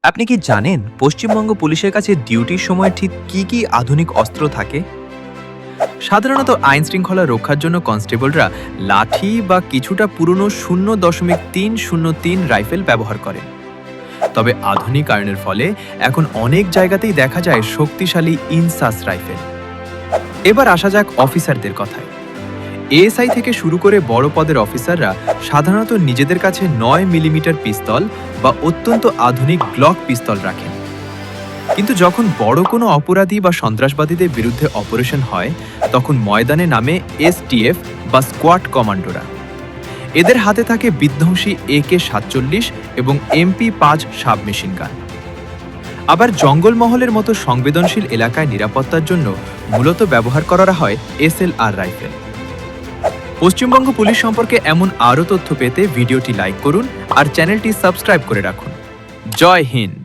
আপনি কি জানেন পশ্চিমবঙ্গ পুলিশের কাছে ডিউটির সময় ঠিক কি কি আধুনিক অস্ত্র থাকে? সাধারণত আইন শৃঙ্খলা রক্ষার জন্য কনস্টেবলরা লাঠি বা কিছুটা পুরনো 0.303 রাইফেল ব্যবহার করেন। তবে আধুনিক আইনের ফলে এখন অনেক জায়গাতেই দেখা যায় শক্তিশালী ইনসাস রাইফেল। এবার আসা যাক অফিসারদের কথায়। এএসআই থেকে শুরু করে বড় পদের অফিসাররা সাধারণত নিজেদের কাছে 9 মিলিমিটার পিস্তল বা অত্যন্ত আধুনিক গ্লক পিস্তল রাখেন। কিন্তু যখন বড় কোনো অপরাধী বা সন্ত্রাসবাদীদের বিরুদ্ধে অপারেশন হয়, তখন ময়দানে নামে এসটিএফ বা স্কোয়াড কমান্ডোরা। এদের হাতে থাকে বিধ্বংসী AK-47 এবং MP-5 সাবমেশিন গান। আবার জঙ্গলমহলের মতো সংবেদনশীল এলাকায় নিরাপত্তার জন্য মূলত ব্যবহার করা হয় SLR রাইফেল। পশ্চিমবঙ্গ পুলিশ সম্পর্কে এমন আরও তথ্য পেতে ভিডিওটি লাইক করুন আর চ্যানেলটি সাবস্ক্রাইব করে রাখুন। জয় হিন্দ।